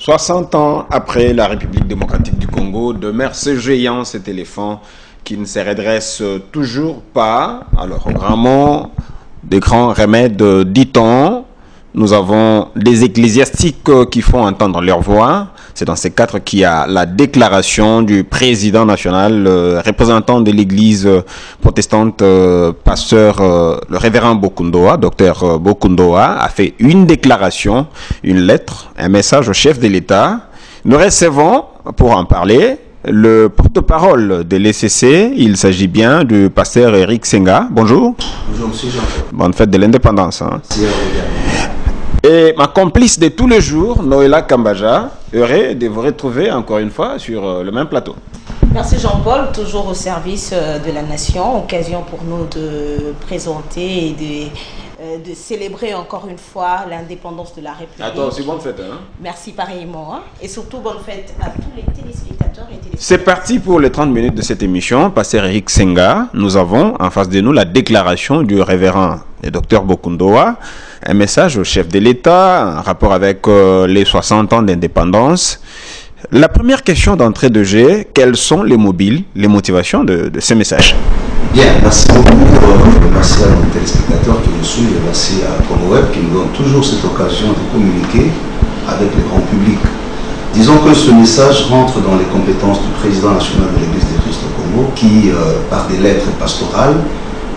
60 ans après la République démocratique du Congo demeure ce géant, cet éléphant qui ne se redresse toujours pas. Alors, au grand mot, des grands remèdes, dit-on. Nous avons des ecclésiastiques qui font entendre leur voix. C'est dans ces cadres qu'il y a la déclaration du président national, représentant de l'église protestante, pasteur, le révérend Bokundoa, docteur Bokundoa, a fait une déclaration, une lettre, un message au chef de l'État. Nous recevons, pour en parler, le porte-parole de l'ECC. Il s'agit bien du pasteur Eric Senga. Bonjour. Bonjour, monsieur Jean. Bonne fête de l'indépendance. Hein. Merci à vous. Et ma complice de tous les jours, Noëlla Kambaja, heureux de vous retrouver encore une fois sur le même plateau. Merci Jean-Paul, toujours au service de la nation, occasion pour nous de présenter et de célébrer encore une fois l'indépendance de la République. À toi aussi, bonne fête. Hein? Merci pareillement. Hein? Et surtout, bonne fête à tous les téléspectateurs et téléspectatrices. C'est parti pour les 30 minutes de cette émission. Pasteur Eric Senga, nous avons en face de nous la déclaration du révérend et docteur Bokundoa, un message au chef de l'État en rapport avec les 60 ans d'indépendance. La première question d'entrée de jeu, quels sont les motivations de ces messages? Bien, merci beaucoup. Merci à nos téléspectateurs qui nous suivent. Merci à Conoweb qui nous donne toujours cette occasion de communiquer avec le grand public. Disons que ce message rentre dans les compétences du président national de l'Église de Christ au Congo qui, par des lettres pastorales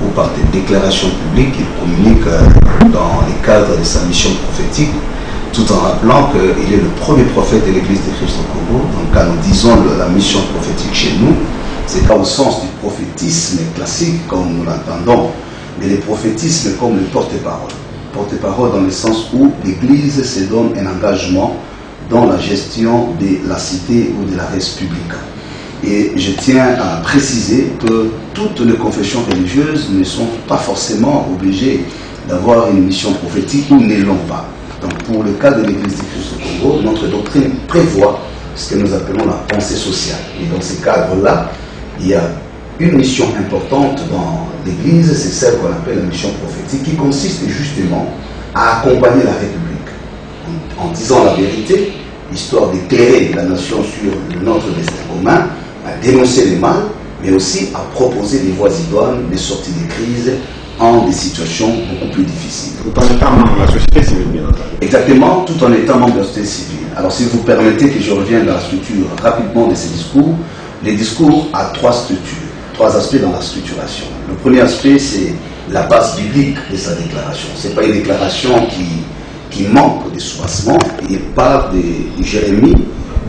ou par des déclarations publiques, il communique dans les cadres de sa mission prophétique, tout en rappelant qu'il est le premier prophète de l'Église de Christ au Congo. Donc quand nous disons la mission prophétique chez nous, c'est pas au sens du prophétisme classique comme nous l'entendons, mais le prophétisme comme le porte-parole. Porte-parole dans le sens où l'Église se donne un engagement dans la gestion de la cité ou de la res publica. Et je tiens à préciser que toutes les confessions religieuses ne sont pas forcément obligées d'avoir une mission prophétique ou ne l'ont pas. Donc pour le cas de l'Église du Christ au Congo, notre doctrine prévoit ce que nous appelons la pensée sociale. Et dans ces cadres-là, il y a une mission importante dans l'Église, c'est celle qu'on appelle la mission prophétique, qui consiste justement à accompagner la République en disant la vérité, histoire d'éclairer la nation sur notre destin commun, à dénoncer les mal, mais aussi à proposer des voies idoines, des sorties de crise en des situations beaucoup plus difficiles. Tout en étant membre de la société civile, bien entendu. Exactement, tout en étant membre de la société civile. Alors si vous permettez que je revienne dans la structure rapidement de ces discours, les discours ont trois structures, trois aspects dans la structuration. Le premier aspect, c'est la base biblique de sa déclaration. Ce n'est pas une déclaration qui manque de soubassement. Il parle de Jérémie,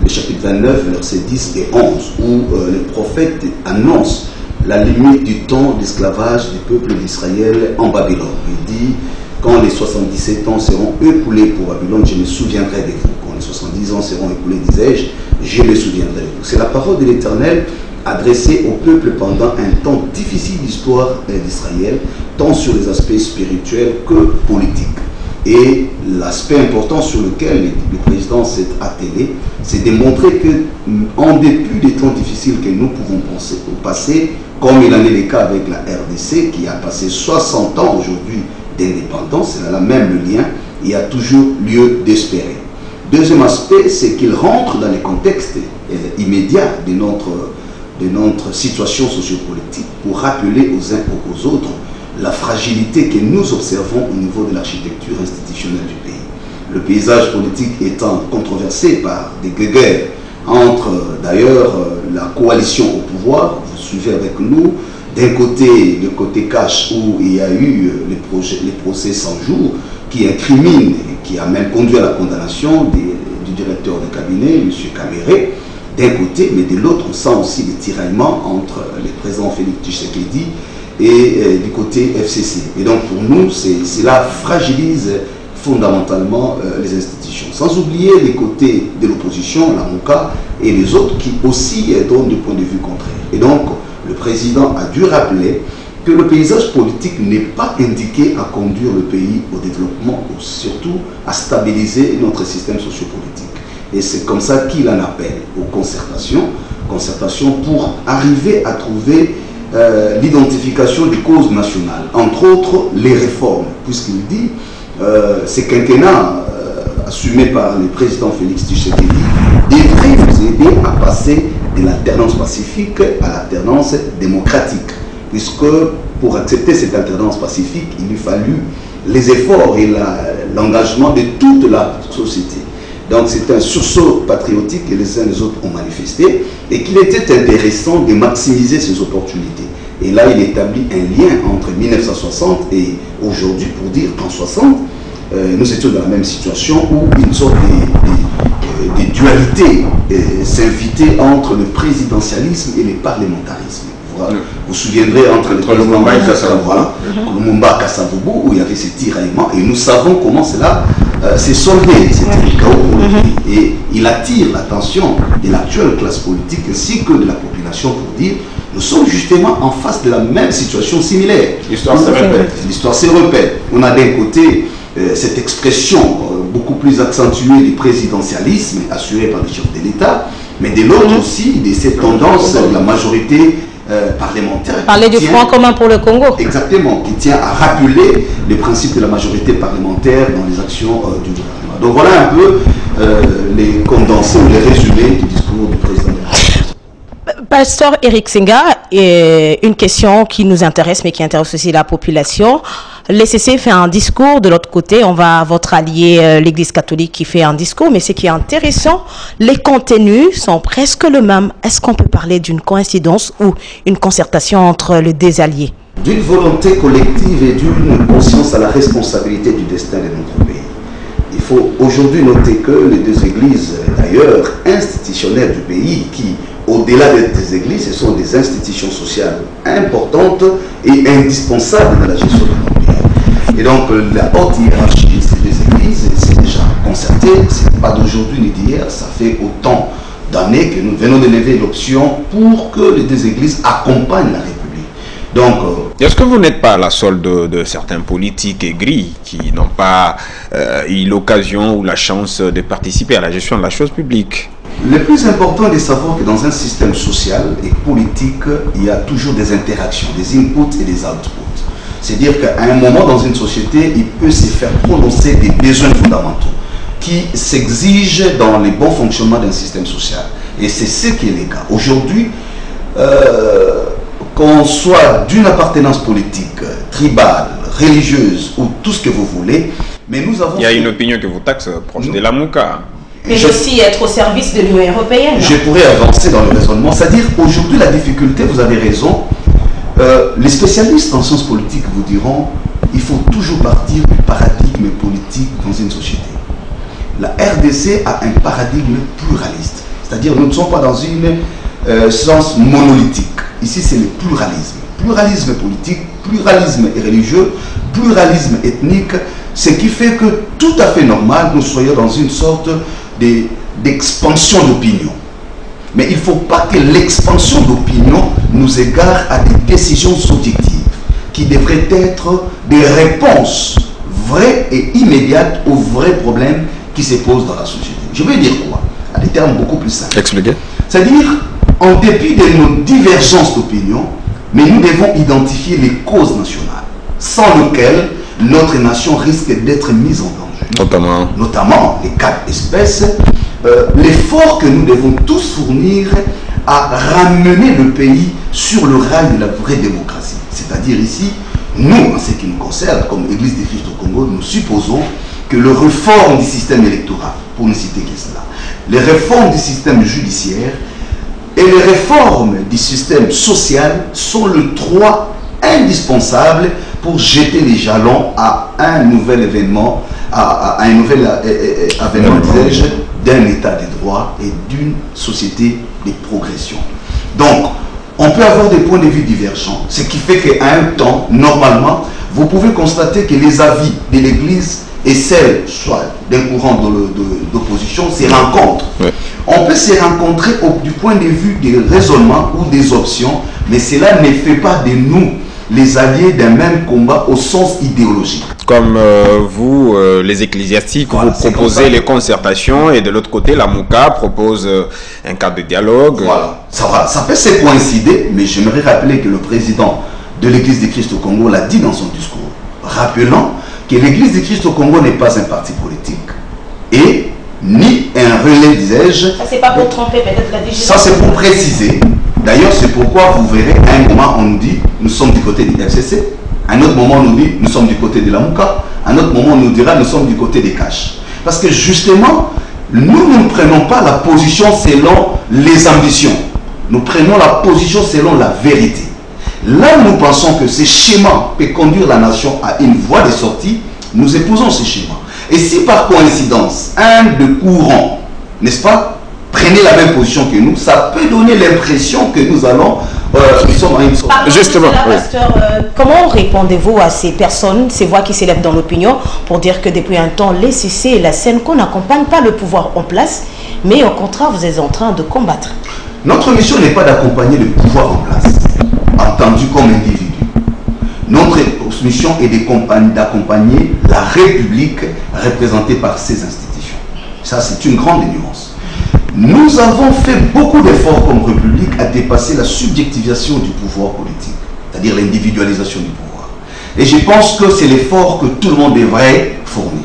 le chapitre 29, versets 10 et 11, où le prophète annonce la limite du temps d'esclavage du peuple d'Israël en Babylone. Il dit, quand les 77 ans seront écoulés pour Babylone, je me souviendrai de vous. Quand les 70 ans seront écoulés, disais-je, je me souviendrai de vous. C'est la parole de l'Éternel adressée au peuple pendant un temps difficile d'histoire d'Israël, tant sur les aspects spirituels que politiques. Et l'aspect important sur lequel le président s'est attelé, c'est de montrer que, en dépit des temps difficiles que nous pouvons passer, comme il en est le cas avec la RDC, qui a passé 60 ans aujourd'hui d'indépendance, c'est là même le lien, il y a toujours lieu d'espérer. Deuxième aspect, c'est qu'il rentre dans les contextes immédiats de notre situation sociopolitique pour rappeler aux uns et aux autres la fragilité que nous observons au niveau de l'architecture institutionnelle du pays. Le paysage politique étant controversé par des guerres entre, d'ailleurs, la coalition au pouvoir, vous suivez avec nous, d'un côté, le côté cash où il y a eu les procès 100 jours qui incriminent et qui a même conduit à la condamnation du directeur de cabinet, M. Kamere, d'un côté, mais de l'autre, on sent aussi des tiraillements entre le président Félix Tshisekedi et du côté FCC. Et donc pour nous, cela fragilise fondamentalement les institutions. Sans oublier les côtés de l'opposition, la MOCA et les autres qui aussi donnent des points de vue contraires. Et donc le président a dû rappeler que le paysage politique n'est pas indiqué à conduire le pays au développement, ou surtout à stabiliser notre système sociopolitique. Et c'est comme ça qu'il en appelle aux concertations pour arriver à trouver l'identification des causes nationales, entre autres les réformes, puisqu'il dit ce quinquennat assumé par le président Félix Tshisekedi, devrait vous aider à passer de l'alternance pacifique à l'alternance démocratique. Puisque pour accepter cette alternance pacifique, il lui fallut les efforts et l'engagement de toute la société. Donc c'est un sursaut patriotique que les uns et les autres ont manifesté et qu'il était intéressant de maximiser ces opportunités. Et là, il établit un lien entre 1960 et aujourd'hui pour dire qu'en 60, nous étions dans la même situation où une sorte de dualité s'invitait entre le présidentialisme et le parlementarisme. Vous vous souviendrez entre le Lumumba et Kasavubu, Lumumba et Kasavubu, où il y avait ces tiraillements, et nous savons comment cela s'est soldé, c'était chaos politique. Et il attire l'attention de l'actuelle classe politique ainsi que de la population pour dire nous sommes justement en face de la même situation similaire. L'histoire se répète. L'histoire se répète. On a d'un côté cette expression beaucoup plus accentuée du présidentialisme assuré par le chef de l'État, mais de l'autre aussi de cette tendance de la majorité parlementaire. Parler du Front commun pour le Congo. Exactement, qui tient à rappeler les principes de la majorité parlementaire dans les actions du gouvernement. Donc voilà un peu les condensés ou les résumés du discours du président de la République. Pasteur Eric Senga, une question qui nous intéresse mais qui intéresse aussi la population. L'ECC fait un discours, de l'autre côté on va à votre allié l'Église catholique qui fait un discours, mais ce qui est intéressant, les contenus sont presque le même. Est-ce qu'on peut parler d'une coïncidence ou une concertation entre les deux alliés? D'une volonté collective et d'une conscience à la responsabilité du destin de notre pays. Il faut aujourd'hui noter que les deux églises, d'ailleurs institutionnelles du pays, qui au-delà des églises, ce sont des institutions sociales importantes et indispensables dans la gestion de l'Empire. Et donc, la haute hiérarchie de ces deux églises, c'est déjà concerté, ce n'est pas d'aujourd'hui ni d'hier, ça fait autant d'années que nous venons de lever l'option pour que les deux églises accompagnent la République. Donc, est-ce que vous n'êtes pas à la solde de certains politiques aigris qui n'ont pas eu l'occasion ou la chance de participer à la gestion de la chose publique? Le plus important est de savoir que dans un système social et politique, il y a toujours des interactions, des inputs et des outputs. C'est-à-dire qu'à un moment dans une société, il peut se faire prononcer des besoins fondamentaux qui s'exigent dans le bon fonctionnement d'un système social. Et c'est ce qui est le cas. Aujourd'hui, qu'on soit d'une appartenance politique, tribale, religieuse ou tout ce que vous voulez, mais nous avons... Il y a une opinion que vous taxe proche de la Mouka. Mais aussi être au service de l'Union européenne. Je pourrais avancer dans le raisonnement. C'est-à-dire, aujourd'hui, la difficulté, vous avez raison, les spécialistes en sciences politiques vous diront il faut toujours partir du paradigme politique dans une société. La RDC a un paradigme pluraliste. C'est-à-dire, nous ne sommes pas dans une sens monolithique. Ici, c'est le pluralisme. Pluralisme politique, pluralisme religieux, pluralisme ethnique, ce qui fait que tout à fait normal, nous soyons dans une sorte d'expansion d'opinion. Mais il ne faut pas que l'expansion d'opinion nous égare à des décisions objectives qui devraient être des réponses vraies et immédiates aux vrais problèmes qui se posent dans la société. Je veux dire quoi? À des termes beaucoup plus simples. Expliquez. C'est-à-dire, en dépit de nos divergences d'opinion, mais nous devons identifier les causes nationales, sans lesquelles notre nation risque d'être mise en danger. Notamment les 4 espèces, l'effort que nous devons tous fournir à ramener le pays sur le rail de la vraie démocratie. C'est-à-dire ici, nous, en ce qui nous concerne, comme Église du Christ au Congo, nous supposons que le réforme du système électoral, pour ne citer que cela, les réformes du système judiciaire et les réformes du système social sont le droit indispensable pour jeter les jalons à un nouvel événement, à un nouvel avènement d'un état de droit et d'une société de progression. Donc, on peut avoir des points de vue divergents, ce qui fait qu'à un temps, normalement, vous pouvez constater que les avis de l'Église et celles, soit d'un courant d'opposition, se rencontrent. Ouais. On peut se rencontrer du point de vue des raisonnements ou des options, mais cela ne fait pas de nous les alliés d'un même combat au sens idéologique. Comme vous, les ecclésiastiques, voilà, vous proposez les concertations et de l'autre côté, la Mouka propose un cadre de dialogue. Voilà, ça peut se coïncider, mais j'aimerais rappeler que le président de l'Église du Christ au Congo l'a dit dans son discours, rappelant que l'Église du Christ au Congo n'est pas un parti politique. et ni un relais, disais-je. Ça, c'est pas pour tromper peut-être la DG. Ça, c'est pour préciser. D'ailleurs, c'est pourquoi vous verrez, à un moment, on nous dit, nous sommes du côté du FCC. À un autre moment, on nous dit, nous sommes du côté de la Mouka. À un autre moment, on nous dira, nous sommes du côté des caches. Parce que justement, nous ne prenons pas la position selon les ambitions. Nous prenons la position selon la vérité. Là où nous pensons que ce schéma peut conduire la nation à une voie de sortie, nous épousons ce schéma. Et si par coïncidence, un de courant, n'est-ce pas, prenez la même position que nous, ça peut donner l'impression que nous allons, nous sommes à une sortie. Justement, oui. Pasteur, comment répondez-vous à ces personnes, ces voix qui s'élèvent dans l'opinion pour dire que depuis un temps, les CC et la SENCO n'accompagnent pas le pouvoir en place, mais au contraire, vous êtes en train de combattre? Notre mission n'est pas d'accompagner le pouvoir en place, entendu comme individu. Notre mission est d'accompagner la République représentée par ses institutions. Ça, c'est une grande nuance. Nous avons fait beaucoup d'efforts comme République à dépasser la subjectivation du pouvoir politique, c'est-à-dire l'individualisation du pouvoir. Et je pense que c'est l'effort que tout le monde devrait fournir.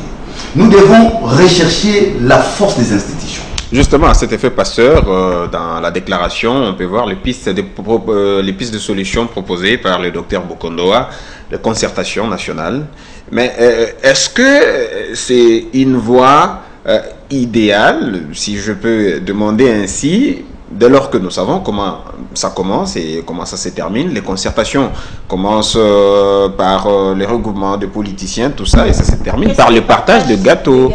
Nous devons rechercher la force des institutions. Justement, à cet effet, pasteur, dans la déclaration, on peut voir les pistes de solutions proposées par le docteur Bokondoa, la concertation nationale. Mais est-ce que c'est une voie idéale, si je peux demander ainsi, dès lors que nous savons comment ça commence et comment ça se termine? Les concertations commencent par les regroupements de politiciens, tout ça, et ça se termine par le partage de gâteaux.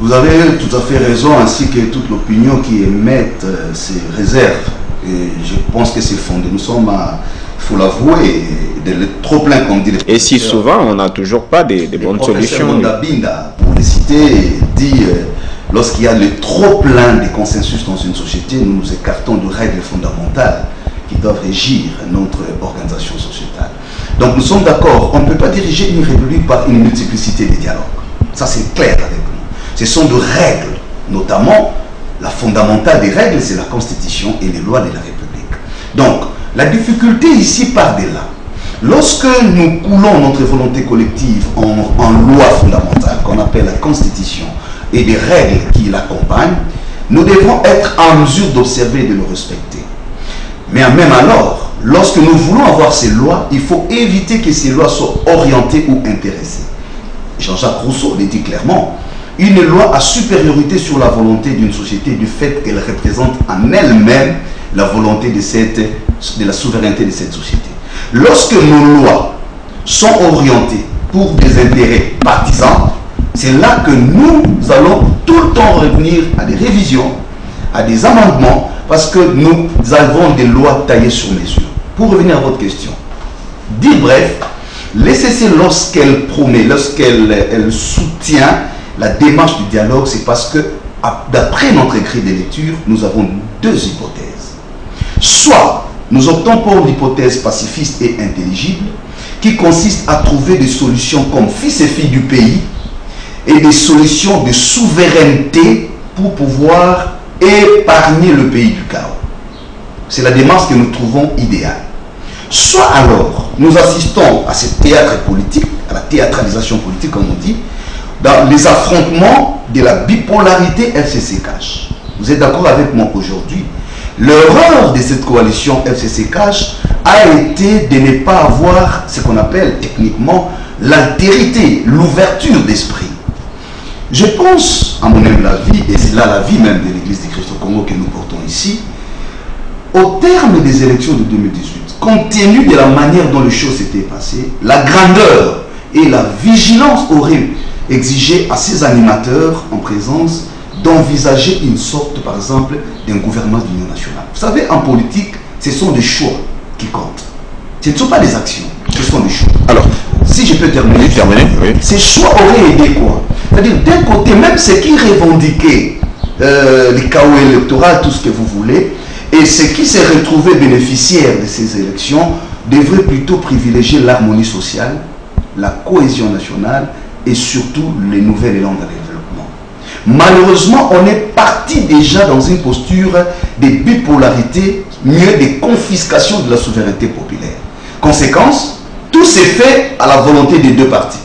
Vous avez tout à fait raison, ainsi que toute l'opinion qui émette ces réserves. Et je pense que c'est fondé. Nous sommes, il faut l'avouer, trop plein, comme dit les Et si souvent, on n'a toujours pas des bonnes solutions. Mondabinda, pour les citer, dit lorsqu'il y a le trop plein de consensus dans une société, nous nous écartons de règles fondamentales qui doivent régir notre organisation sociétale. Donc nous sommes d'accord, on ne peut pas diriger une république par une multiplicité de dialogues. Ça, c'est clair avec nous. Ce sont de règles, notamment la fondamentale des règles, c'est la Constitution et les lois de la République. Donc, la difficulté ici part de là. Lorsque nous coulons notre volonté collective en loi fondamentale, qu'on appelle la Constitution, et des règles qui l'accompagnent, nous devons être en mesure d'observer et de le respecter. Mais même alors, lorsque nous voulons avoir ces lois, il faut éviter que ces lois soient orientées ou intéressées. Jean-Jacques Rousseau le dit clairement. Une loi a supériorité sur la volonté d'une société du fait qu'elle représente en elle-même la volonté de la souveraineté de cette société. Lorsque nos lois sont orientées pour des intérêts partisans, c'est là que nous allons tout le temps revenir à des révisions, à des amendements, parce que nous avons des lois taillées sur mesure. Pour revenir à votre question, dire bref, l'ECC, lorsqu'elle promet, lorsqu'elle soutient la démarche du dialogue, c'est parce que, d'après notre écrit de lecture, nous avons deux hypothèses. Soit nous optons pour l'hypothèse pacifiste et intelligible, qui consiste à trouver des solutions comme fils et filles du pays, et des solutions de souveraineté pour pouvoir épargner le pays du chaos. C'est la démarche que nous trouvons idéale. Soit alors, nous assistons à ce théâtre politique, à la théâtralisation politique, comme on dit, dans les affrontements de la bipolarité FCC-CACH. Vous êtes d'accord avec moi qu'aujourd'hui, l'erreur de cette coalition FCC-CACH a été de ne pas avoir ce qu'on appelle techniquement l'altérité, l'ouverture d'esprit. Je pense, à mon humble avis, et c'est là l'avis même de l'Église du Christ au Congo que nous portons ici, au terme des élections de 2018, compte tenu de la manière dont les choses s'étaient passées, la grandeur et la vigilance auraient exigé à ces animateurs en présence d'envisager une sorte, par exemple, d'un gouvernement d'union nationale. Vous savez, en politique, ce sont des choix qui comptent. Ce ne sont pas des actions, ce sont des choix. Alors, si je peux terminer, oui. Ces choix auraient aidé quoi? C'est-à-dire, d'un côté, même ceux qui revendiquaient les chaos électoraux, tout ce que vous voulez, et ceux qui se retrouvaient bénéficiaires de ces élections, devraient plutôt privilégier l'harmonie sociale, la cohésion nationale, et surtout les nouvelles élans de développement. Malheureusement, on est parti déjà dans une posture de bipolarité, mieux de confiscation de la souveraineté populaire. Conséquence, tout s'est fait à la volonté des deux partis.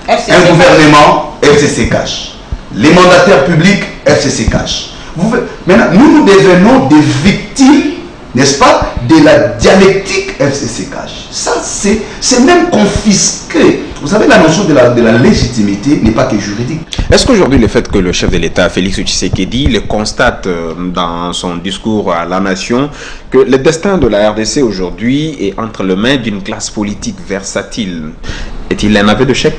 Un gouvernement FCC-CACH. les mandataires publics, FCC Cash. Maintenant, nous devenons des victimes, n'est-ce pas, de la dialectique FCC Cash. Ça, c'est même confisqué. Vous savez, la notion de la légitimité n'est pas que juridique. Est-ce qu'aujourd'hui, le fait que le chef de l'État, Félix Tshisekedi, le constate dans son discours à la nation, que le destin de la RDC aujourd'hui est entre les mains d'une classe politique versatile, est-il un aveu de chèque?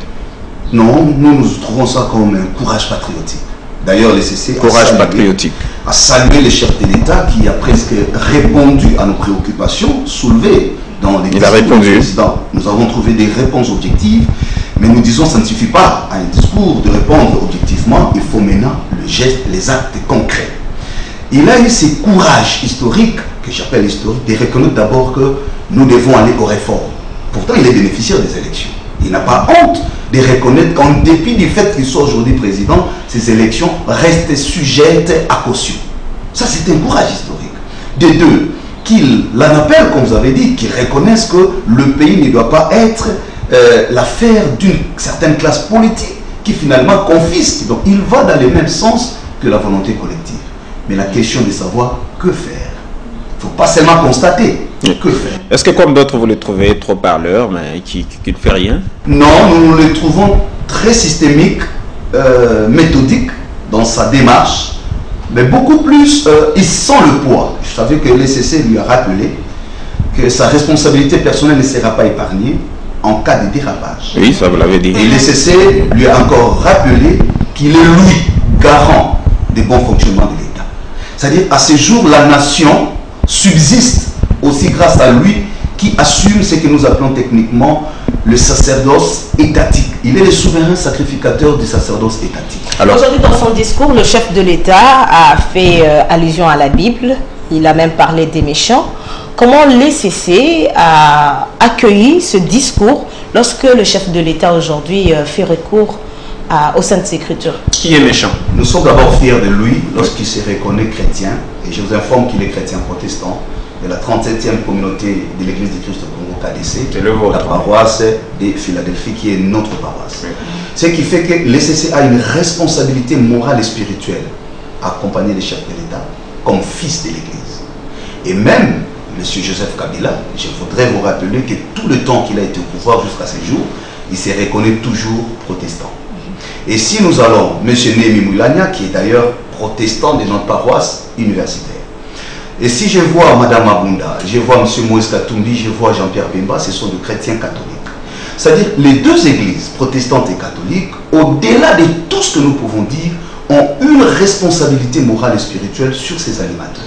Non, nous trouvons ça comme un courage patriotique. D'ailleurs, les CC a salué le chef de l'État qui a presque répondu à nos préoccupations soulevées dans les discours du président. Nous avons trouvé des réponses objectives, mais nous disons que ça ne suffit pas à un discours de répondre objectivement, il faut maintenant le geste, les actes concrets. Il a eu ce courage historique, que j'appelle historique, de reconnaître d'abord que nous devons aller aux réformes. Pourtant, il est bénéficiaire des élections. Il n'a pas honte de reconnaître qu'en dépit du fait qu'il soit aujourd'hui président, ces élections restent sujettes à caution. Ça, c'est un courage historique. De deux, qu'il en appelle, comme vous avez dit, qu'il reconnaisse que le pays ne doit pas être l'affaire d'une certaine classe politique qui finalement confisque. Donc, il va dans le même sens que la volonté collective. Mais la question de savoir que faire. Il ne faut pas seulement constater. Que faire. Est-ce que comme d'autres, vous le trouvez trop parleur, mais qui ne fait rien? Non, nous le trouvons très systémique, méthodique dans sa démarche, mais beaucoup plus, il sent le poids. Je savais que l'ECC lui a rappelé que sa responsabilité personnelle ne sera pas épargnée en cas de dérapage. Oui, ça vous l'avez dit. Et l'ECC lui a encore rappelé qu'il est lui garant du bon fonctionnement de l'État. C'est-à-dire, à ce jour, la nation subsiste aussi grâce à lui qui assume ce que nous appelons techniquement le sacerdoce étatique. Il est le souverain sacrificateur du sacerdoce étatique. Aujourd'hui, dans son discours, le chef de l'État a fait allusion à la Bible. Il a même parlé des méchants. Comment l'ECC a accueilli ce discours lorsque le chef de l'État aujourd'hui fait recours aux Saintes Écritures? Qui est méchant? Nous sommes d'abord fiers de lui lorsqu'il se reconnaît chrétien. Et je vous informe qu'il est chrétien protestant de la 37e communauté de l'Église du Christ au Congo KDC, la paroisse de Philadelphie qui est notre paroisse. Oui. Ce qui fait que l'ECC a une responsabilité morale et spirituelle à accompagner les chefs de l'État comme fils de l'Église. Et même M. Joseph Kabila, je voudrais vous rappeler que tout le temps qu'il a été au pouvoir jusqu'à ce jour, il se reconnaît toujours protestant. Et si nous allons, M. Némi Moulania, qui est d'ailleurs protestant de notre paroisse universitaire, et si je vois Mme Abunda, je vois M. Moïse Katumbi, je vois Jean-Pierre Bemba, ce sont de chrétiens catholiques. C'est-à-dire les deux églises, protestantes et catholiques, au-delà de tout ce que nous pouvons dire, ont une responsabilité morale et spirituelle sur ces animateurs.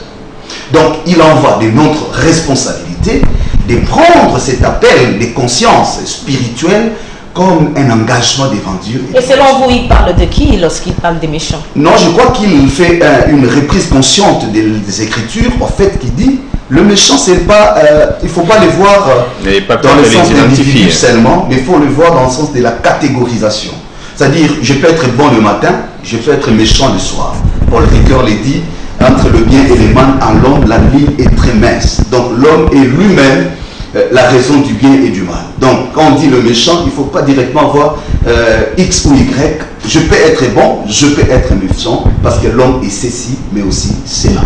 Donc il en va de notre responsabilité de prendre cet appel de conscience spirituelle comme un engagement devant Dieu. Et selon vous, il parle de qui lorsqu'il parle des méchants? Non, je crois qu'il fait une reprise consciente des Écritures, en fait, qui dit, le méchant, c'est pas, il ne faut pas le voir dans le sens d'individu seulement, mais il faut le voir dans le sens de la catégorisation. C'est-à-dire, je peux être bon le matin, je peux être méchant le soir. Paul Ricoeur le dit, entre le bien et le mal, en l'homme, la ligne est très mince. Donc l'homme est lui-même la raison du bien et du mal. Donc, quand on dit le méchant, il ne faut pas directement voir X ou Y. Je peux être bon, je peux être méchant, parce que l'homme est ceci, mais aussi cela.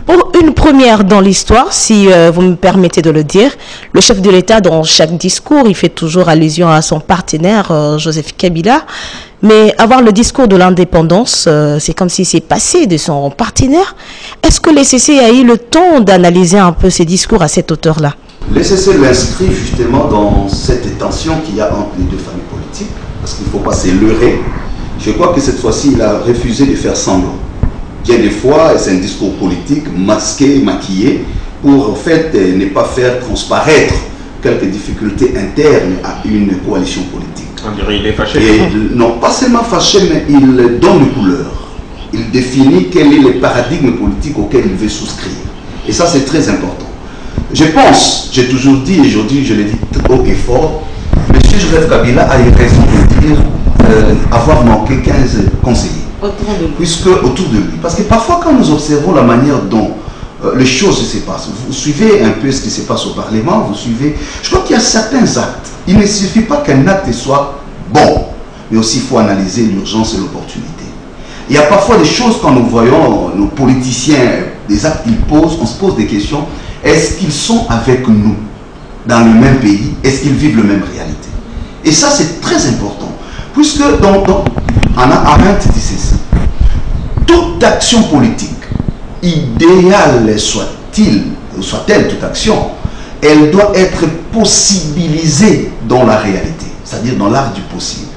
Pour une première dans l'histoire, si vous me permettez de le dire, le chef de l'État, dans chaque discours, il fait toujours allusion à son partenaire, Joseph Kabila. Mais avoir le discours de l'indépendance, c'est comme s'il s'est passé de son partenaire. Est-ce que l'ECC a eu le temps d'analyser un peu ces discours à cette hauteur-là? L'ECC l'inscrit justement dans cette tension qu'il y a entre les deux familles politiques, parce qu'il ne faut pas se leurrer. Je crois que cette fois-ci, il a refusé de faire semblant. Bien des fois, c'est un discours politique masqué, maquillé, pour en fait ne pas faire transparaître quelques difficultés internes à une coalition politique. On dirait qu'il est fâché. Et non, pas seulement fâché, mais il donne une couleur. Il définit quel est le paradigme politique auquel il veut souscrire. Et ça, c'est très important. Je pense, j'ai toujours dit, et aujourd'hui je le dis haut et fort, M. Joseph Kabila a eu raison de dire avoir manqué 15 conseillers. Autour de lui. Parce que parfois, quand nous observons la manière dont les choses se passent, vous suivez un peu ce qui se passe au Parlement, vous suivez. Je crois qu'il y a certains actes. Il ne suffit pas qu'un acte soit bon, mais aussi il faut analyser l'urgence et l'opportunité. Il y a parfois des choses quand nous voyons nos politiciens, des actes qu'ils posent, on se pose des questions. Est-ce qu'ils sont avec nous dans le même pays? Est-ce qu'ils vivent la même réalité? Et ça, c'est très important. Puisque, Hannah Arendt dit ceci. Toute action politique, idéale soit-elle toute action, elle doit être possibilisée dans la réalité, c'est-à-dire dans l'art du possible.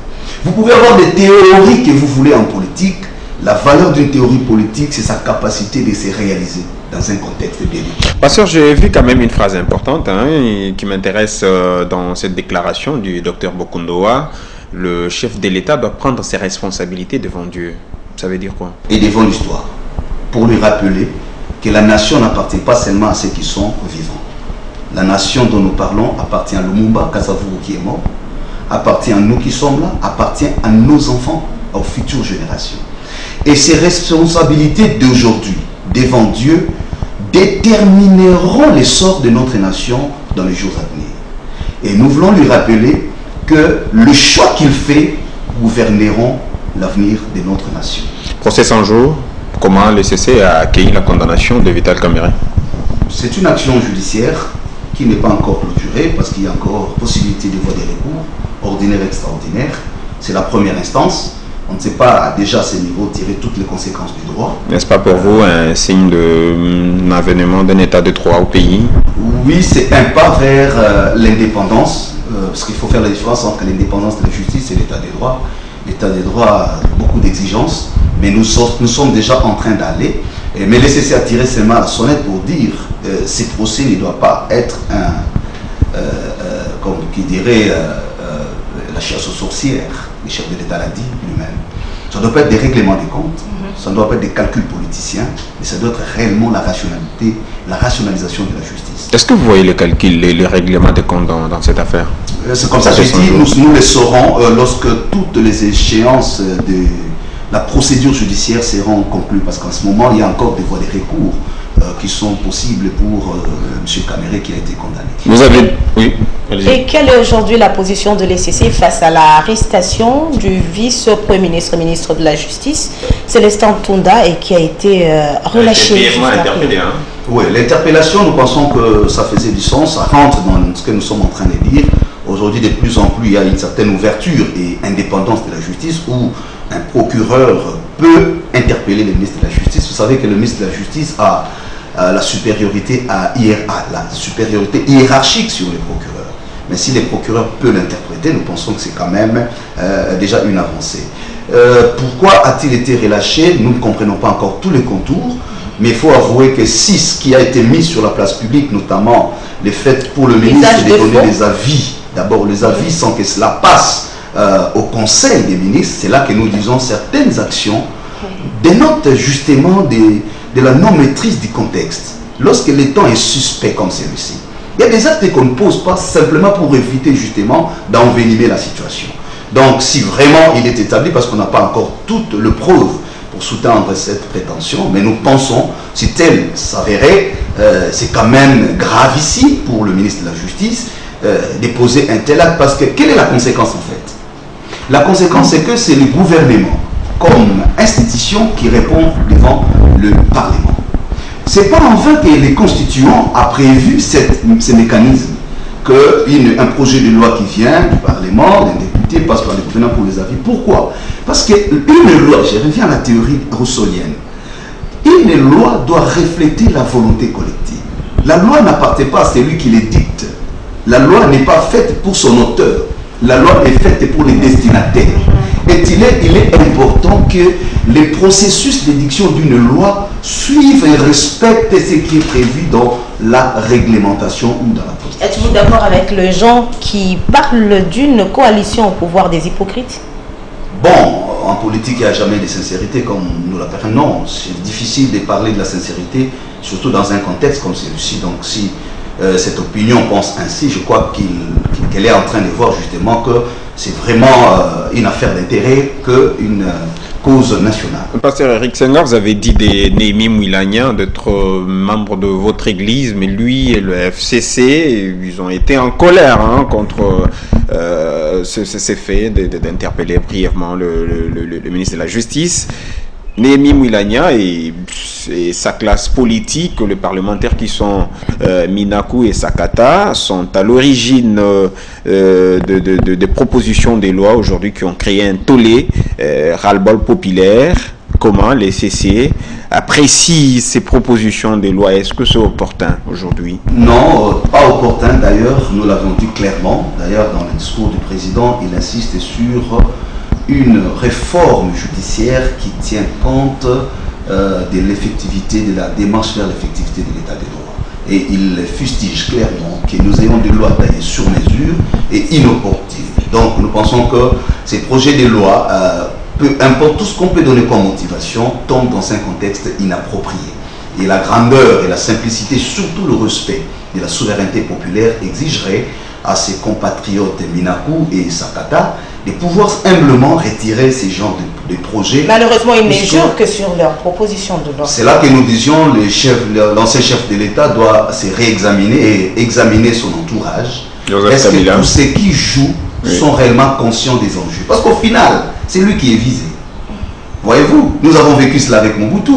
Vous pouvez avoir des théories que vous voulez en politique. La valeur d'une théorie politique, c'est sa capacité de se réaliser dans un contexte bien défini. Pasteur, j'ai vu quand même une phrase importante qui m'intéresse dans cette déclaration du docteur Bokondoa. Le chef de l'État doit prendre ses responsabilités devant Dieu. Ça veut dire quoi? Et devant l'histoire. Pour lui rappeler que la nation n'appartient pas seulement à ceux qui sont vivants. La nation dont nous parlons appartient à Lumumba Kasavuru qui est mort, appartient à nous qui sommes là, appartient à nos enfants, aux futures générations. Et ces responsabilités d'aujourd'hui, devant Dieu, détermineront l'essor de notre nation dans les jours à venir. Et nous voulons lui rappeler que le choix qu'il fait gouverneront l'avenir de notre nation. Procès 100 jours, comment le CC a accueilli la condamnation de Vital Kamerhe? C'est une action judiciaire qui n'est pas encore clôturée parce qu'il y a encore possibilité de voir des recours ordinaires et extraordinaires. C'est la première instance. On ne sait pas déjà à ce niveau tirer toutes les conséquences du droit. N'est-ce pas pour vous un signe d'un avènement d'un état de droit au pays? Oui, c'est un pas vers l'indépendance, parce qu'il faut faire la différence entre l'indépendance de la justice et l'état des droits. L'état des droits a beaucoup d'exigences, mais nous sommes déjà en train d'aller. Mais le CC a tiré seulement la sonnette pour dire que ces procès ne doivent pas être comme qui dirait la chasse aux sorcières. Le chef de l'État l'a dit lui-même. Ça ne doit pas être des règlements des comptes, ça ne doit pas être des calculs politiciens, mais ça doit être réellement la rationalité, la rationalisation de la justice. Est-ce que vous voyez les calculs, les règlements des comptes dans cette affaire? C'est comme ça que je dis, nous les saurons lorsque toutes les échéances de la procédure judiciaire seront conclues, parce qu'en ce moment, il y a encore des voies de recours qui sont possibles pour M. Kamerhe qui a été condamné. Vous avez... Oui. Et quelle est aujourd'hui la position de l'ECC face à l'arrestation du vice-premier ministre, ministre de la Justice, Célestin Tunda, et qui a été relâché? Oui, l'interpellation, nous pensons que ça faisait du sens, ça rentre dans ce que nous sommes en train de dire. Aujourd'hui, de plus en plus, il y a une certaine ouverture et indépendance de la justice où un procureur peut interpeller le ministre de la Justice. Vous savez que le ministre de la Justice a la supériorité hiérarchique sur les procureurs. Mais si les procureurs peuvent l'interpréter, nous pensons que c'est quand même déjà une avancée. Pourquoi a-t-il été relâché? Nous ne comprenons pas encore tous les contours, mais il faut avouer que si ce qui a été mis sur la place publique, notamment les faits pour le ministre de donner des avis, d'abord les avis sans que cela passe au Conseil des ministres, c'est là que nous disons certaines actions dénotent justement de la non-maîtrise du contexte. Lorsque le temps est suspect comme celui-ci, il y a des actes qu'on ne pose pas simplement pour éviter justement d'envenimer la situation. Donc si vraiment il est établi, parce qu'on n'a pas encore toutes les preuves pour sous-tendre cette prétention, mais nous pensons, si tel s'avérait, c'est quand même gravissime pour le ministre de la Justice de poser un tel acte, parce que quelle est la conséquence en fait? La conséquence, c'est que c'est le gouvernement comme institution qui répond devant le Parlement. Ce n'est pas en vain que les constituants a prévu ce mécanisme, qu'un projet de loi qui vient du Parlement, d'un député passe par les gouvernants pour les avis. Pourquoi? Parce qu'une loi, je reviens à la théorie roussolienne, une loi doit refléter la volonté collective. La loi n'appartient pas à celui qui l'édicte. La loi n'est pas faite pour son auteur. La loi est faite pour les destinataires. Et il est important que les processus d'édiction d'une loi suivent et respectent ce qui est prévu dans la réglementation ou dans la procédure. Êtes-vous d'accord avec les gens qui parlent d'une coalition au pouvoir des hypocrites? Bon, en politique, il n'y a jamais de sincérité comme nous l'appelons. Non, c'est difficile de parler de la sincérité, surtout dans un contexte comme celui-ci. Donc si cette opinion pense ainsi, je crois qu'elle est en train de voir justement que c'est vraiment une affaire d'intérêt qu'une cause nationale. Pasteur Eric Senghor, vous avez dit des Néhémie Mouilagnan d'être membre de votre église, mais lui et le FCC, ils ont été en colère contre ces faits d'interpeller brièvement le ministre de la Justice. Néhémie Mouilagna et sa classe politique, les parlementaires qui sont Minakou et Sakata, sont à l'origine de propositions de loi aujourd'hui qui ont créé un tollé, ras-le-bol populaire. Comment les CC apprécient ces propositions de loi? Est-ce que c'est opportun aujourd'hui? Non, pas opportun d'ailleurs, nous l'avons dit clairement. D'ailleurs, dans le discours du président, il insiste sur une réforme judiciaire qui tient compte de l'effectivité, de la démarche vers l'effectivité de l'état de droit. Et il fustige clairement que nous ayons des lois taillées sur mesure et inopportunes. Donc nous pensons que ces projets de loi, peu importe tout ce qu'on peut donner comme motivation, tombent dans un contexte inapproprié. Et la grandeur et la simplicité, surtout le respect de la souveraineté populaire, exigerait à ses compatriotes Minakou et Sakata de pouvoir humblement retirer ces genres de projets. Malheureusement, ils ne jurent que sur leurs propositions de loi. C'est là que nous disions l'ancien chef de l'État doit se réexaminer et examiner son entourage. Est-ce que tous ceux qui jouent sont réellement conscients des enjeux? Parce qu'au final, c'est lui qui est visé. Voyez-vous, nous avons vécu cela avec Mobutu.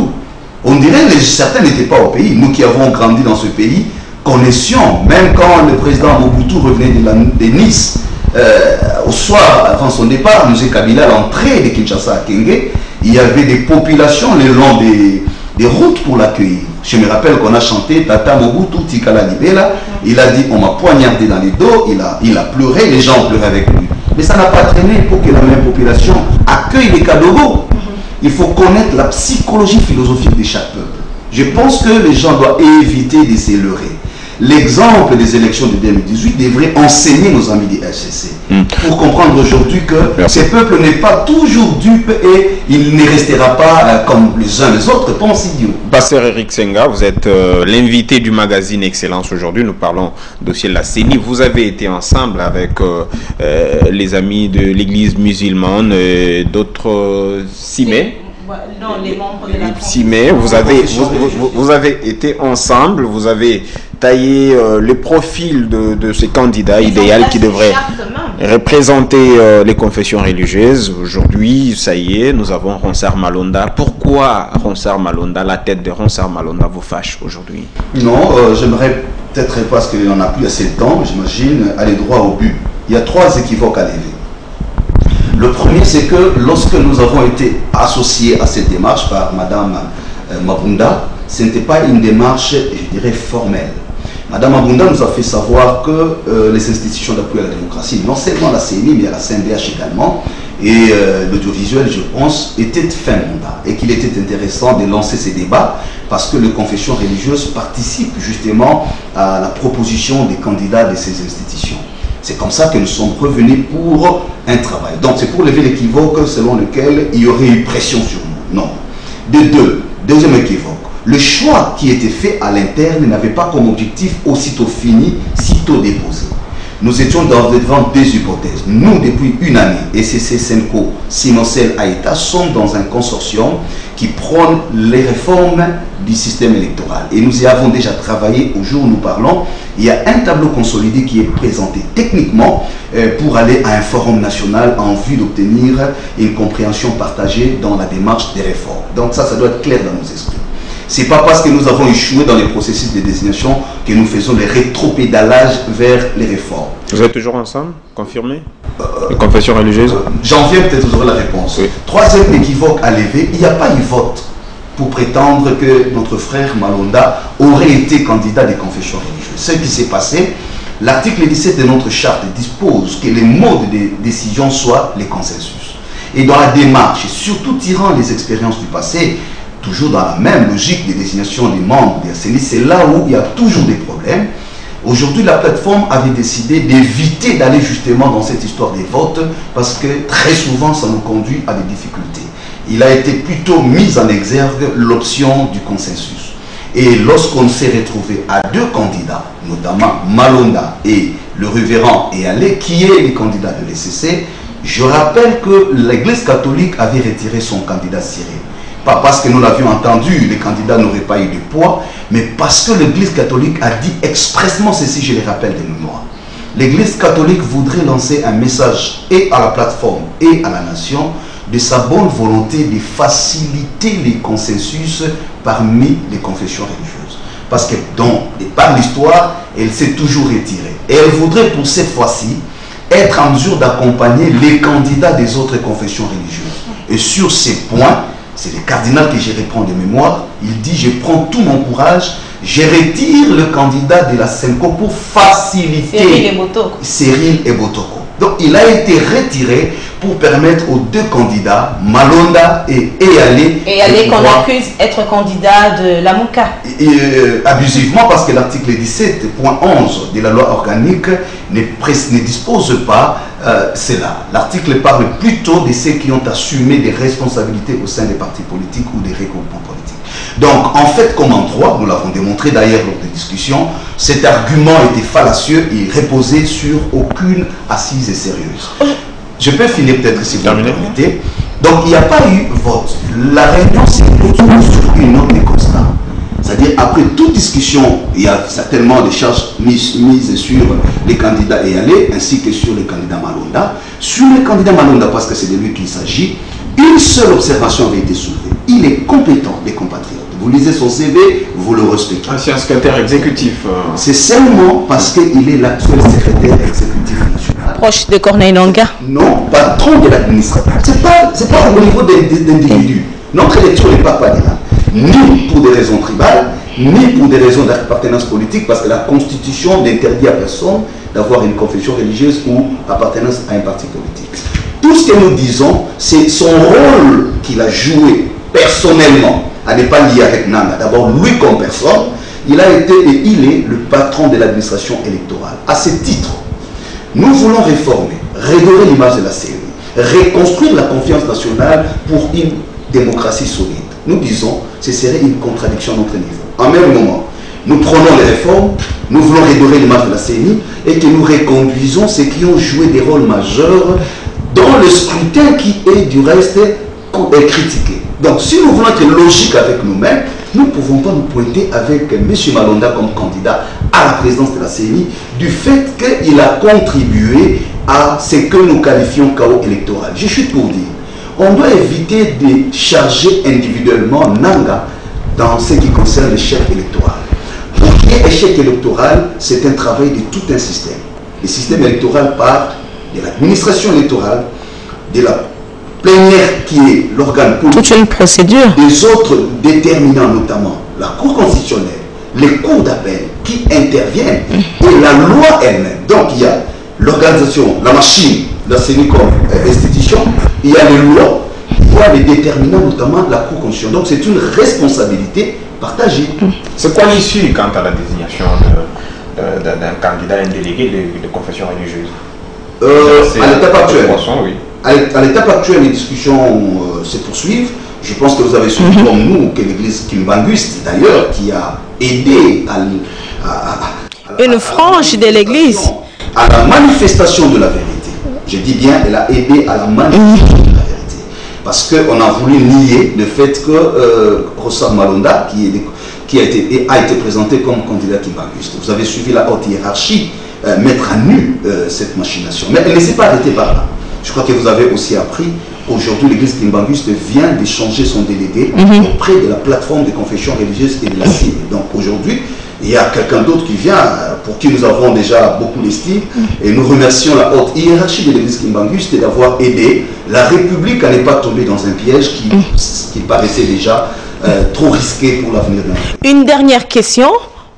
On dirait que certains n'étaient pas au pays. Nous qui avons grandi dans ce pays, connaissions, même quand le président Mobutu revenait de Nice, au soir, avant son départ, M. Kabila, à l'entrée de Kinshasa à Kenge, il y avait des populations le long des routes pour l'accueillir. Je me rappelle qu'on a chanté Tata Mobutu Tikala Libela. Il a dit on m'a poignardé dans les dos, il a pleuré, les gens ont pleuré avec lui. Mais ça n'a pas traîné pour que la même population accueille les Kadogo. Il faut connaître la psychologie philosophique de chaque peuple. Je pense que les gens doivent éviter de se leurrer. L'exemple des élections de 2018 devrait enseigner nos amis du FCC pour comprendre aujourd'hui que ce peuple n'est pas toujours dupe et il ne restera pas comme les uns les autres pensent idiots. Pasteur Eric Senga, vous êtes l'invité du magazine Excellence aujourd'hui. Nous parlons dossier de la CENI. Vous avez été ensemble avec les amis de l'église musulmane et d'autres CIME. Non, les membres de la CIME, vous avez été ensemble, vous avez taillé le profil de ces candidats idéaux qui devraient représenter les confessions religieuses. Aujourd'hui, ça y est, nous avons Ronsard Malonda. Pourquoi Ronsard Malonda, la tête de Ronsard Malonda vous fâche aujourd'hui? Non, j'aimerais peut-être parce qu'il n'en a plus assez de temps, j'imagine, aller droit au but. Il y a 3 équivoques à lever. Le premier, c'est que lorsque nous avons été associés à cette démarche par Madame Mabunda, ce n'était pas une démarche, je dirais, formelle. Madame Mabunda nous a fait savoir que les institutions d'appui à la démocratie, non seulement la CENI, mais à la CNDH également, et l'audiovisuel, je pense, était fin mandat et qu'il était intéressant de lancer ces débats parce que les confessions religieuses participent justement à la proposition des candidats de ces institutions. C'est comme ça que nous sommes revenus pour un travail. Donc c'est pour lever l'équivoque selon lequel il y aurait eu pression sur nous. Non. Deuxième équivoque. Le choix qui était fait à l'interne n'avait pas comme objectif aussitôt fini, sitôt déposé. Nous étions devant 2 hypothèses. Nous, depuis une année, ECC, Senko, Sinocel, Aïta, sommes dans un consortium qui prône les réformes du système électoral. Et nous y avons déjà travaillé au jour où nous parlons. Il y a un tableau consolidé qui est présenté techniquement pour aller à un forum national en vue d'obtenir une compréhension partagée dans la démarche des réformes. Donc ça doit être clair dans nos esprits. Ce n'est pas parce que nous avons échoué dans les processus de désignation que nous faisons le rétropédalage vers les réformes. Vous êtes toujours ensemble, confirmé? Les confessions religieuses? J'en viens peut-être, vous aurez la réponse. Oui. Troisième équivoque à lever, il n'y a pas eu vote pour prétendre que notre frère Malonda aurait été candidat des confessions religieuses. Ce qui s'est passé, l'article 17 de notre charte dispose que les modes de décision soient les consensus. Et dans la démarche, et surtout tirant les expériences du passé, toujours dans la même logique de désignation des membres de la CENI, c'est là où il y a toujours des problèmes. Aujourd'hui, la plateforme avait décidé d'éviter d'aller justement dans cette histoire des votes parce que très souvent, ça nous conduit à des difficultés. Il a été plutôt mis en exergue l'option du consensus. Et lorsqu'on s'est retrouvé à 2 candidats, notamment Malonda et le révérend Eyalé, qui est le candidat de l'ECC, je rappelle que l'Église catholique avait retiré son candidat Cyril. Pas parce que nous l'avions entendu, les candidats n'auraient pas eu de poids, mais parce que l'Église catholique a dit expressement ceci, je les rappelle de mémoire. L'Église catholique voudrait lancer un message et à la plateforme et à la nation de sa bonne volonté de faciliter les consensus parmi les confessions religieuses. Parce que par l'histoire, elle s'est toujours retirée. Et elle voudrait pour cette fois-ci être en mesure d'accompagner les candidats des autres confessions religieuses. Et sur ces points, c'est le cardinal que je reprends de mémoire, il dit: je prends tout mon courage, je retire le candidat de la SENCO pour faciliter Cyril Ebotoko. Donc il a été retiré pour permettre aux deux candidats, Malonda et Eyalé. Eyalé qu'on accuse d'être candidat de la Mouka. Abusivement, parce que l'article 17.11 de la loi organique ne dispose pas cela. L'article parle plutôt de ceux qui ont assumé des responsabilités au sein des partis politiques ou des regroupements politiques. Donc, en fait, comme en droit, nous l'avons démontré d'ailleurs lors des discussions, cet argument était fallacieux et reposait sur aucune assise sérieuse. Je peux finir peut-être si vous me permettez. Donc, il n'y a pas eu vote. La réunion s'est clôturée sur une note de constat. C'est-à-dire, après toute discussion, il y a certainement des charges mises sur les candidats Eyalé ainsi que sur les candidats Malonda. Sur les candidats Malonda, parce que c'est de lui qu'il s'agit, une seule observation avait été soulevée. Il est compétent, des compatriotes. Vous lisez son CV, vous le respectez. Ancien secrétaire exécutif. C'est seulement parce qu'il est l'actuel secrétaire exécutif national. Proche de Corneille Nangaa. Non, patron de l'administration. C'est pas au niveau d'individus. Notre lecture n'est pas là. Ni pour des raisons tribales, ni pour des raisons d'appartenance politique, parce que la Constitution n'interdit à personne d'avoir une confession religieuse ou appartenance à un parti politique. Tout ce que nous disons, c'est son rôle qu'il a joué personnellement, à ne pas lié avec Nanga. D'abord, lui comme personne, il a été et il est le patron de l'administration électorale. À ce titre, nous voulons réformer, redorer l'image de la CENI, reconstruire la confiance nationale pour une démocratie solide. Nous disons, ce serait une contradiction à notre niveau. En même moment, nous prenons les réformes, nous voulons redorer l'image de la CENI et que nous reconduisons ceux qui ont joué des rôles majeurs dans le scrutin qui est du reste critiqué. Donc si nous voulons être logiques avec nous-mêmes, nous ne pouvons pas nous pointer avec M. Malonda comme candidat à la présidence de la CENI du fait qu'il a contribué à ce que nous qualifions chaos électoral. Je suis pour dire, on doit éviter de charger individuellement Nanga dans ce qui concerne l'échec électoral. Pour qu'il y ait échec électoral, c'est un travail de tout un système. Le système électoral part de l'administration électorale, de la plénière qui est l'organe politique, toute une procédure, des autres déterminants, notamment la Cour constitutionnelle, les cours d'appel qui interviennent et la loi elle-même. Donc il y a l'organisation, la machine, la CENI comme institution, il y a les lois, il y a les déterminants, notamment la Cour constitutionnelle. Donc c'est une responsabilité partagée. C'est quoi l'issue quant à la désignation d'un candidat, un délégué de confession religieuse? À l'étape actuelle, oui. À l'étape actuelle, les discussions se poursuivent. Je pense que vous avez suivi comme nous que l'église Kimbanguiste, d'ailleurs, qui a aidé à une frange de l'église à la manifestation de la vérité. Je dis bien, elle a aidé à la manifestation de la vérité. Parce qu'on a voulu nier le fait que Rossard Malonda, qui a été présenté comme candidat Kimbanguiste. Vous avez suivi la haute hiérarchie mettre à nu cette machination. Mais elle ne s'est pas arrêtée par là. Je crois que vous avez aussi appris qu'aujourd'hui l'église Kimbanguiste vient de changer son délégué auprès de la plateforme des confessions religieuses et de la CIE. Donc aujourd'hui, il y a quelqu'un d'autre qui vient, pour qui nous avons déjà beaucoup d'estime, et nous remercions la haute hiérarchie de l'église Kimbanguiste d'avoir aidé la République à ne pas tomber dans un piège qui paraissait déjà trop risqué pour l'avenir de notre pays. Une dernière question.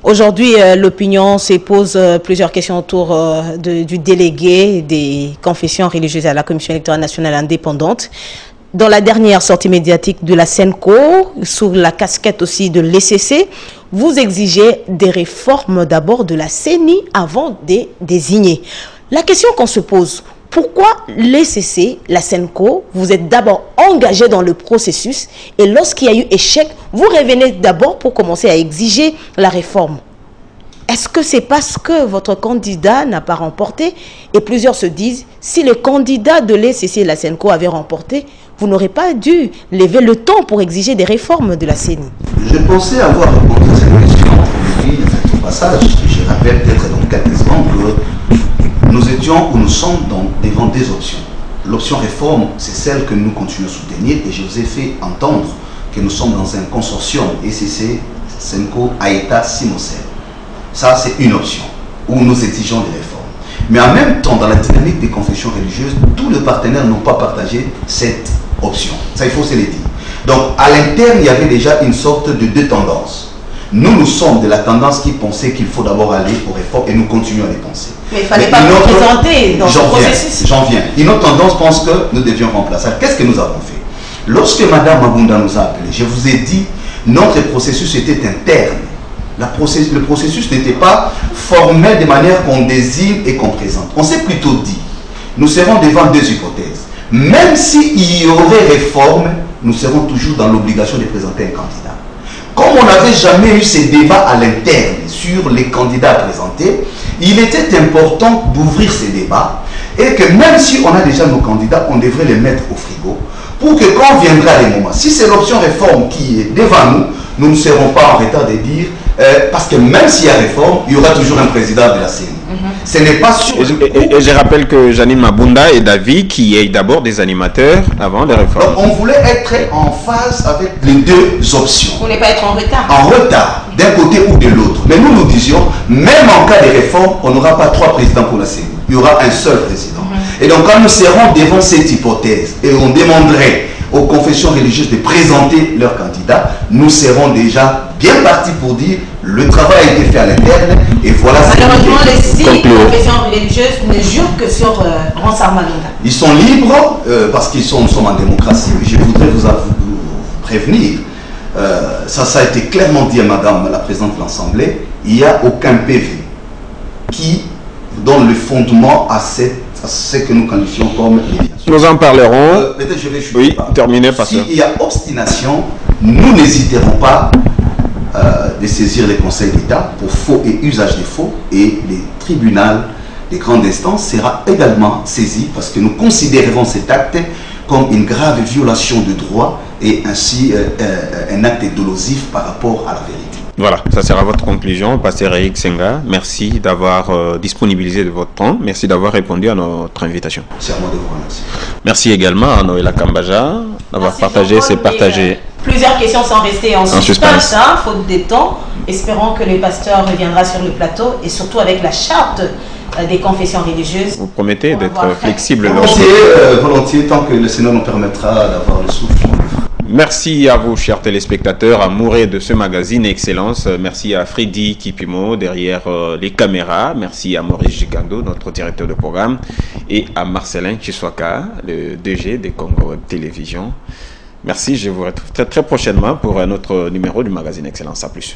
Aujourd'hui, l'opinion se pose plusieurs questions autour du délégué des confessions religieuses à la Commission électorale nationale indépendante. Dans la dernière sortie médiatique de la SENCO, sous la casquette aussi de l'ECC, vous exigez des réformes d'abord de la CENI avant de désigner. La question qu'on se pose, pourquoi l'ECC, la SENCO, vous êtes d'abord engagé dans le processus et lorsqu'il y a eu échec, vous revenez d'abord pour commencer à exiger la réforme? Est-ce que c'est parce que votre candidat n'a pas remporté? Et plusieurs se disent, si le candidat de l'ECC et la SENCO avait remporté, vous n'aurez pas dû lever le temps pour exiger des réformes de la CENI. Je pensais avoir répondu à cette question aujourd'hui, au passage, je rappelle peut-être dans quelques secondes que nous étions ou nous sommes devant des options. l'option réforme, c'est celle que nous continuons à soutenir et je vous ai fait entendre que nous sommes dans un consortium ECC, Senko, Aïta, Simosel. Ça, c'est une option où nous exigeons des réformes. Mais en même temps, dans la dynamique des confessions religieuses, tous les partenaires n'ont pas partagé cette option. Ça, il faut se le dire. Donc, à l'interne, il y avait déjà une sorte de deux tendances. Nous sommes de la tendance qui pensait qu'il faut d'abord aller aux réformes et nous continuons à les penser. Mais il ne fallait pas nous présenter dans ce processus. J'en viens. Une autre tendance pense que nous devions remplacer. Qu'est-ce que nous avons fait? Lorsque Mme Mabunda nous a appelés, je vous ai dit, notre processus était interne. Le processus n'était pas formel de manière qu'on désigne et qu'on présente. On s'est plutôt dit, nous serons devant deux hypothèses. Même s'il y aurait réforme, nous serons toujours dans l'obligation de présenter un candidat. Comme on n'avait jamais eu ces débats à l'interne sur les candidats à présenter, il était important d'ouvrir ces débats et que même si on a déjà nos candidats, on devrait les mettre au frigo pour que quand viendra les moments, si c'est l'option réforme qui est devant nous, nous ne serons pas en retard de dire, parce que même s'il y a réforme, il y aura toujours un président de la CENI. Ce n'est pas sûr. Et je rappelle que Janine Mabunda est d'avis qui est d'abord des animateurs avant les réformes. Donc on voulait être en phase avec les deux options. Pour ne pas être en retard. En retard, d'un côté ou de l'autre. Mais nous disions, même en cas de réforme, on n'aura pas trois présidents pour la CENI. Il y aura un seul président. Et donc quand nous serons devant cette hypothèse et on demanderait aux confessions religieuses de présenter leurs candidats, nous serons déjà bien partis pour dire le travail a été fait à l'interne et voilà. Malheureusement, les six confessions religieuses ne jurent que sur Ronsard Mabunda. Ils sont libres parce qu'ils nous sommes en démocratie. Je voudrais vous prévenir, ça a été clairement dit à Madame la Présidente de l'Assemblée, il n'y a aucun PV qui donne le fondement à ce que nous qualifions comme l'évidence. Nous en parlerons. Peut-être je vais chuter. Oui, terminé par ça. S'il y a obstination, nous n'hésiterons pas de saisir les conseils d'État pour faux et usage de faux et les tribunaux de grande instance sera également saisi parce que nous considérerons cet acte comme une grave violation de droit et ainsi un acte dolosif par rapport à la vérité. Voilà, ça sera votre conclusion, Pasteur Eric Senga. Merci d'avoir disponibilisé de votre temps. Merci d'avoir répondu à notre invitation. C'est à moi de vous remercier. Merci également à Noëlla Kambaja d'avoir partagé ces partagés. Plusieurs questions sont restées en suspense, faute de temps. Espérons que le pasteur reviendra sur le plateau et surtout avec la charte des confessions religieuses. Vous promettez d'être flexible. Volontiers, tant que le Sénat nous permettra d'avoir le souffle. Merci à vous, chers téléspectateurs, amoureux de ce magazine Excellence. Merci à Freddy Kipimo derrière les caméras. Merci à Maurice Gigando, notre directeur de programme, et à Marcelin Chiswaka, le DG des Congo Web Télévision. Merci, je vous retrouve très prochainement pour un autre numéro du magazine Excellence. À plus.